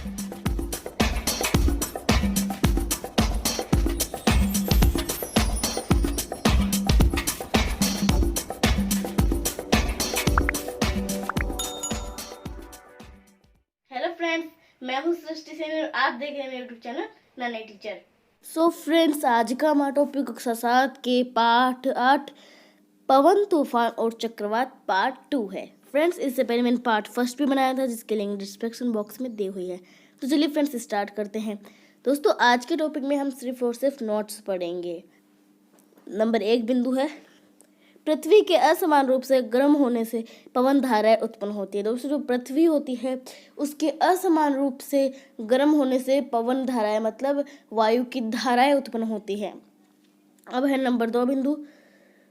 Hello friends, मैं हूँ सृष्टि सेन और आप देख रहे हैं मेरे यूट्यूब चैनल नन्हे टीचर। सो फ्रेंड्स, आज का हमारा टॉपिक कक्षा 7 के पाठ 8 पवन तूफान और चक्रवात पार्ट 2 है। फ्रेंड्स, इससे पहले मैंने पार्ट 1 भी बनाया था जिसके लिंक डिस्क्रिप्शन बॉक्स में दी हुई है। तो चलिए फ्रेंड्स स्टार्ट करते हैं। दोस्तों, आज के टॉपिक में हम सिर्फ और सिर्फ नोट्स पढ़ेंगे। नंबर 1 बिंदु है, पृथ्वी के असमान रूप से गर्म होने से पवन धाराएं उत्पन्न होती है। दोस्तों, जो पृथ्वी होती है उसके असमान रूप से गर्म होने से पवन धाराएं मतलब वायु की धाराएं उत्पन्न होती है। अब है नंबर 2 बिंदु,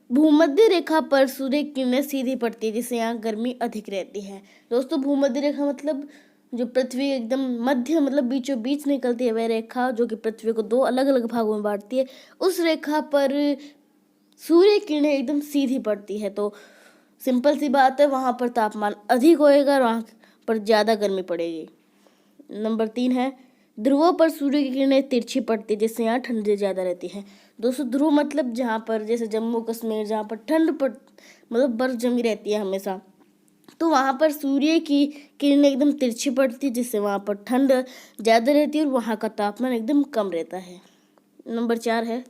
भूमध्य रेखा पर सूर्य की किरणें सीधी पड़ती है जिससे यहाँ गर्मी अधिक रहती है। दोस्तों, भूमध्य रेखा मतलब जो पृथ्वी एकदम मध्य मतलब बीचों बीच निकलती है वह रेखा, जो कि पृथ्वी को 2 अलग अलग भागों में बांटती है। उस रेखा पर सूर्य किरणें एकदम सीधी पड़ती है तो सिंपल सी बात है, वहाँ पर तापमान अधिक होएगा और वहाँ पर ज़्यादा गर्मी पड़ेगी। नंबर 3 है, ध्रुवों पर सूर्य की किरणें तिरछी पड़ती है जिससे यहाँ ठंडी ज़्यादा रहती है। दोस्तों, ध्रुव मतलब जहाँ पर जैसे जम्मू कश्मीर जहाँ पर ठंड पड़ मतलब बर्फ जमी रहती है हमेशा, तो वहाँ पर सूर्य की किरणें एकदम तिरछी पड़ती है जिससे वहाँ पर ठंड ज़्यादा रहती है और वहाँ का तापमान एकदम कम रहता है। नंबर 4 है,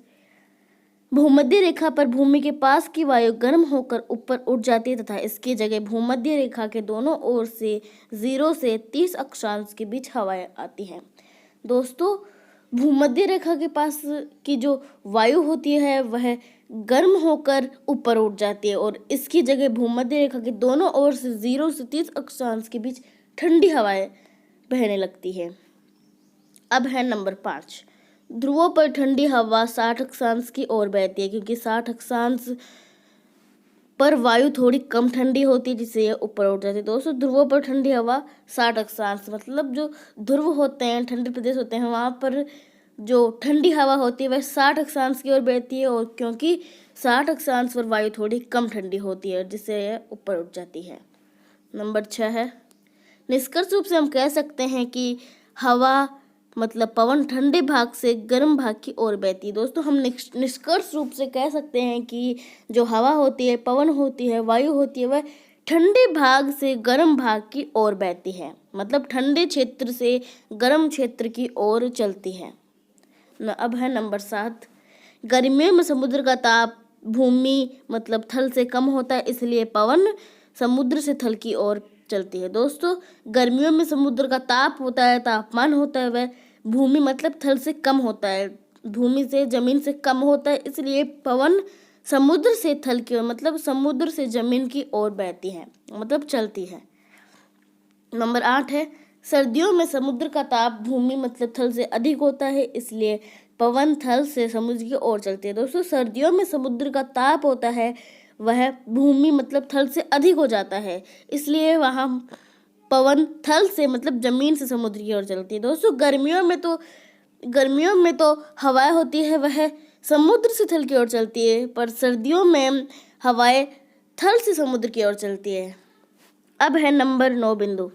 भूमध्य रेखा पर भूमि के पास की वायु गर्म होकर ऊपर उठ जाती है तथा इसकी जगह भूमध्य रेखा के दोनों ओर से 0 से 30 अक्षांश के बीच हवाएं आती हैं। दोस्तों, भूमध्य रेखा के पास की जो वायु होती है वह गर्म होकर ऊपर उठ जाती है और इसकी जगह भूमध्य रेखा के दोनों ओर से 0 से 30 अक्षांश के बीच ठंडी हवाएं बहने लगती है। अब है नंबर 5, ध्रुवों पर ठंडी हवा 60 अक्षांश की ओर बहती है क्योंकि 60 अक्षांश पर वायु थोड़ी कम ठंडी होती है जिससे यह ऊपर उठ जाती है। दोस्तों, ध्रुवों पर ठंडी हवा 60 अक्षांश मतलब जो ध्रुव होते हैं, ठंडे प्रदेश होते हैं, वहाँ पर जो ठंडी हवा होती है वह 60 अक्षांश की ओर बहती है और क्योंकि 60 अक्षांश पर वायु थोड़ी कम ठंडी होती है जिससे यह ऊपर उठ जाती है। नंबर 6 है, निष्कर्ष रूप से हम कह सकते हैं कि हवा मतलब पवन ठंडे भाग से गर्म भाग की ओर बहती है। दोस्तों, हम निष्कर्ष रूप से कह सकते हैं कि जो हवा होती है, पवन होती है, वायु होती है, वह ठंडे भाग से गर्म भाग की ओर बहती है मतलब ठंडे क्षेत्र से गर्म क्षेत्र की ओर चलती है। अब है नंबर 7, गर्मियों में समुद्र का ताप भूमि मतलब थल से कम होता है इसलिए पवन समुद्र से थल की ओर चलती है। दोस्तों, गर्मियों में समुद्र का ताप होता है, तापमान होता है वह भूमि मतलब थल से कम होता है, भूमि से जमीन से कम होता है, इसलिए पवन समुद्र से थल की ओर मतलब समुद्र से जमीन की ओर बहती है मतलब चलती है। नंबर 8 है, सर्दियों में समुद्र का ताप भूमि मतलब थल से अधिक होता है इसलिए पवन थल से समुद्र की ओर चलती है। दोस्तों, सर्दियों में समुद्र का ताप होता है वह भूमि मतलब थल से अधिक हो जाता है इसलिए वहाँ पवन थल से मतलब जमीन से समुद्र की ओर चलती है। दोस्तों, गर्मियों में तो हवाएं होती है वह समुद्र से थल की ओर चलती है पर सर्दियों में हवाएं थल से समुद्र की ओर चलती है। अब है नंबर 9 बिंदु,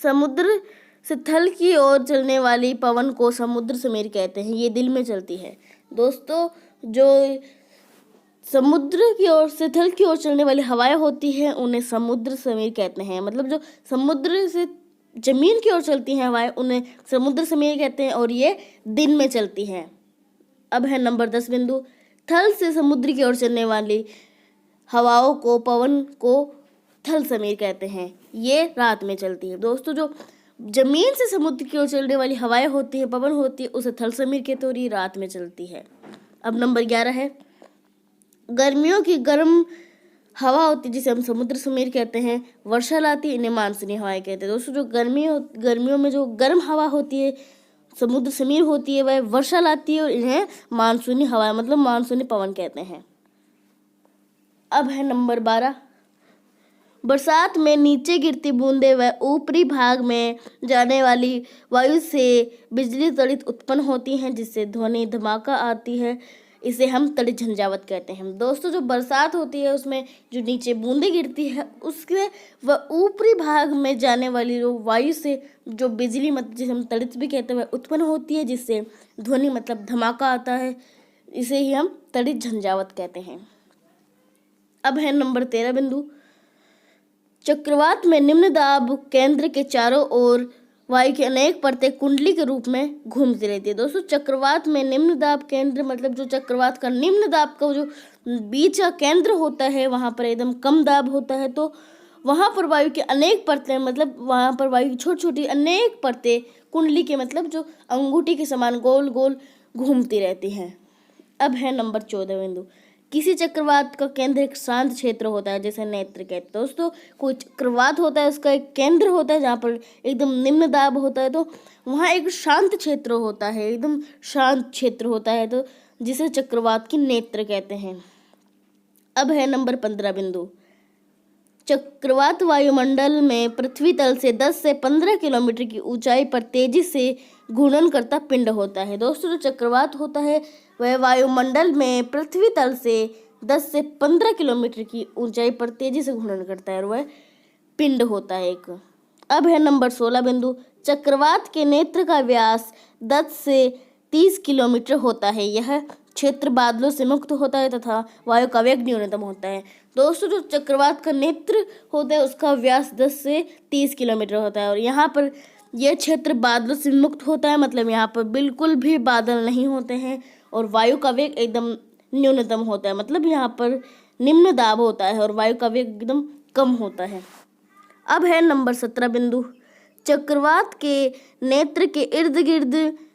समुद्र से थल की ओर चलने वाली पवन को समुद्र समीर कहते हैं, ये दिल में चलती है। दोस्तों, जो समुद्र की ओर से थल की ओर चलने वाली हवाएं होती हैं उन्हें समुद्र समीर कहते हैं मतलब जो समुद्र से जमीन की ओर चलती हैं हवाएं उन्हें समुद्र समीर कहते हैं और ये दिन में चलती हैं। अब है नंबर 10 बिंदु, थल से समुद्र की ओर चलने वाली हवाओं को पवन को थल समीर कहते हैं, ये रात में चलती है। दोस्तों, जो जमीन से समुद्र की ओर चलने वाली हवाएं होती हैं, पवन होती है, उसे थल समीर कहते हैं और ये रात में चलती है। अब नंबर 11 है, गर्मियों की गर्म हवा होती है जिसे हम समुद्र समीर कहते हैं, वर्षा लाती है, इन्हें मानसूनी हवाएं कहते हैं। दोस्तों, जो गर्मियों में जो गर्म हवा होती है समुद्र समीर होती है वह वर्षा लाती है और इन्हें मानसूनी हवाएं मतलब मानसूनी पवन कहते हैं। अब है नंबर 12, बरसात में नीचे गिरती बूंदें व ऊपरी भाग में जाने वाली वायु से बिजली त्वरित उत्पन्न होती हैं जिससे ध्वनि धमाका आती है। इसे हम तड़ित झंझावात कहते हैं। दोस्तों जो बरसात होती है उसमें जो नीचे बूंदें गिरती है उसके वह ऊपरी भाग में जाने वाली जो वायु से जो बिजली मतलब जिसे हम तड़ित भी कहते हैं वह उत्पन्न होती है, जिससे ध्वनि मतलब धमाका आता है, इसे ही हम तड़ित झंझावात कहते हैं। अब है नंबर 13 बिंदु। चक्रवात में निम्न दाब केंद्र के चारों ओर वायु की अनेक परतें कुंडली के रूप में घूमती रहती है। दोस्तों चक्रवात में निम्न दाब केंद्र मतलब जो चक्रवात का निम्न दाब का जो बीच का केंद्र होता है वहां पर एकदम कम दाब होता है, तो वहां पर वायु की अनेक परतें मतलब वहां पर वायु की छोटी छोटी अनेक परतें कुंडली के मतलब जो अंगूठी के समान गोल गोल घूमती रहती हैं। अब है नंबर 14 बिंदु। किसी चक्रवात का केंद्र एक शांत क्षेत्र होता है जैसे नेत्र कहते हैं। दोस्तों कोई चक्रवात होता है उसका एक केंद्र होता है जहाँ पर एकदम निम्न दाब होता है, तो वहाँ एक शांत क्षेत्र होता है, एकदम शांत क्षेत्र होता है, तो जिसे चक्रवात की नेत्र कहते हैं। अब है नंबर 15 बिंदु। चक्रवात वायुमंडल में पृथ्वी तल से 10 से 15 किलोमीटर की ऊंचाई पर तेजी से घूर्णन करता पिंड होता है। दोस्तों जो चक्रवात होता है वह वायुमंडल में पृथ्वी तल से 10 से 15 किलोमीटर की ऊंचाई पर तेजी से घूर्णन करता है और वह पिंड होता है एक। अब है नंबर 16 बिंदु। चक्रवात के नेत्र का व्यास 10 से 30 किलोमीटर होता है। यह क्षेत्र बादलों से मुक्त होता है तथा वायु का वेग न्यूनतम होता है। दोस्तों जो चक्रवात का नेत्र होता है उसका व्यास 10 से 30 किलोमीटर होता है और यहाँ पर यह क्षेत्र बादलों से मुक्त होता है, मतलब यहाँ पर बिल्कुल भी बादल नहीं होते हैं और वायु का वेग एकदम न्यूनतम होता है, मतलब यहाँ पर निम्न दाब होता है और वायु का वेग एकदम कम होता है। अब है नंबर 17 बिंदु। चक्रवात के नेत्र के इर्द गिर्द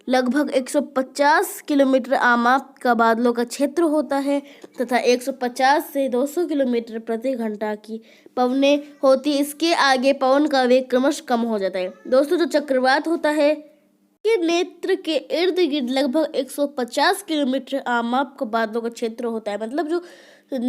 लगभग 150 किलोमीटर आमाप का बादलों का क्षेत्र होता है तथा 150 से 200 किलोमीटर प्रति घंटा की पवनें होती है। इसके आगे पवन का वेग क्रमश कम हो जाता है। दोस्तों जो चक्रवात होता है के नेत्र के इर्द गिर्द लगभग 150 किलोमीटर आमाप का बादलों का क्षेत्र होता है, मतलब जो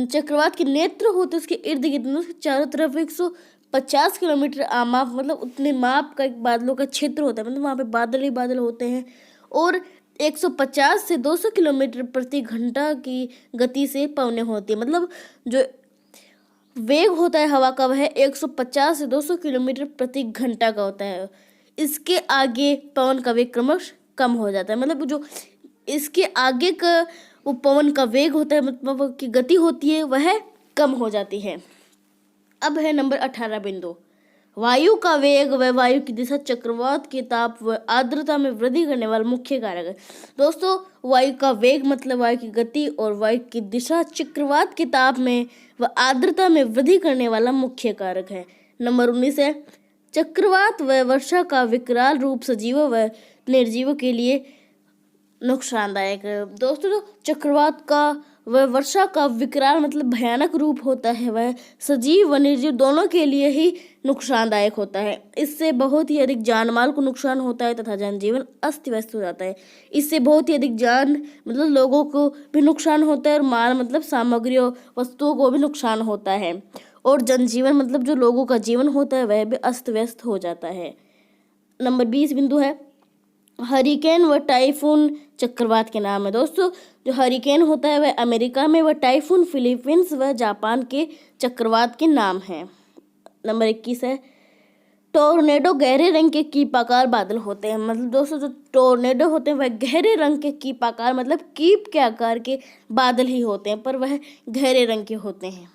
चक्रवात के नेत्र होते हैं उसके इर्द गिर्द चारों तरफ 150 किलोमीटर आमाप मतलब उतने माप का एक बादलों का क्षेत्र होता है, मतलब वहाँ पे बादल ही बादल होते हैं और 150 से 200 किलोमीटर प्रति घंटा की गति से पवनें होती है, मतलब जो वेग होता है हवा का वह 150 से 200 किलोमीटर प्रति घंटा का होता है। इसके आगे पवन का वेग क्रमश कम हो जाता है, मतलब जो इसके आगे का वो पवन का वेग होता है मतलब की गति होती है वह कम हो जाती है। अब है नंबर 18 बिंदु। वायु का वेग व वायु की दिशा चक्रवात के ताप व आर्द्रता में वृद्धि करने वाला मुख्य कारक है। दोस्तों वायु का वेग मतलब वायु की गति और वायु की दिशा चक्रवात के ताप में व आर्द्रता में वृद्धि करने वाला मुख्य कारक है। नंबर 19 है चक्रवात व वर्षा का विकराल रूप सजीवों व निर्जीवों के लिए नुकसानदायक है। दोस्तों जो चक्रवात का वह वर्षा का विकराल मतलब भयानक रूप होता है वह सजीव व निर्जीव दोनों के लिए ही नुकसानदायक होता है। इससे बहुत ही अधिक जान माल को नुकसान होता है तथा जनजीवन अस्त व्यस्त हो जाता है। इससे बहुत ही अधिक जान मतलब लोगों को भी नुकसान होता है और माल मतलब सामग्रियों वस्तुओं को भी नुकसान होता है और जनजीवन मतलब जो लोगों का जीवन होता है वह भी अस्त व्यस्त हो जाता है। नंबर 20 बिंदु है हरिकेन व टाइफून चक्रवात के नाम है। दोस्तों जो हरिकेन होता है वह अमेरिका में व टाइफून फिलीपींस व जापान के चक्रवात के नाम हैं। नंबर 21 है टोर्नेडो गहरे रंग के कीपाकार बादल होते हैं। मतलब दोस्तों जो टोर्नेडो होते हैं वह गहरे रंग के कीपाकार मतलब कीप के आकार के बादल ही होते हैं पर वह गहरे रंग के होते हैं।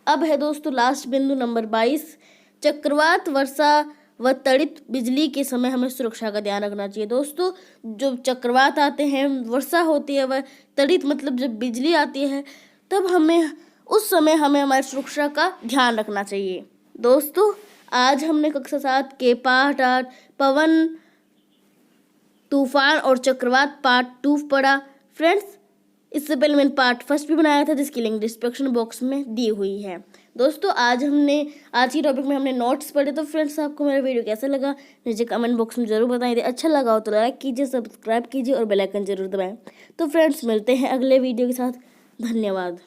अब है दोस्तों लास्ट बिंदु नंबर 22। चक्रवात वर्षा व तड़ित बिजली के समय हमें सुरक्षा का ध्यान रखना चाहिए। दोस्तों जो चक्रवात आते हैं वर्षा होती है वह तड़ित मतलब जब बिजली आती है तब हमें उस समय हमें हमारी सुरक्षा का ध्यान रखना चाहिए। दोस्तों आज हमने कक्षा 7 के पाठ 8 पवन तूफान और चक्रवात पार्ट 2 पढ़ा। फ्रेंड्स इससे पहले मैंने पार्ट 1 भी बनाया था जिसकी लिंक डिस्क्रिप्शन बॉक्स में दी हुई है। दोस्तों आज की टॉपिक में हमने नोट्स पढ़े। तो फ्रेंड्स आपको मेरा वीडियो कैसा लगा नीचे कमेंट बॉक्स में जरूर बताएं। यदि अच्छा लगा हो तो लाइक कीजिए, सब्सक्राइब कीजिए और बेल आइकन जरूर दबाएं। तो फ्रेंड्स मिलते हैं अगले वीडियो के साथ। धन्यवाद।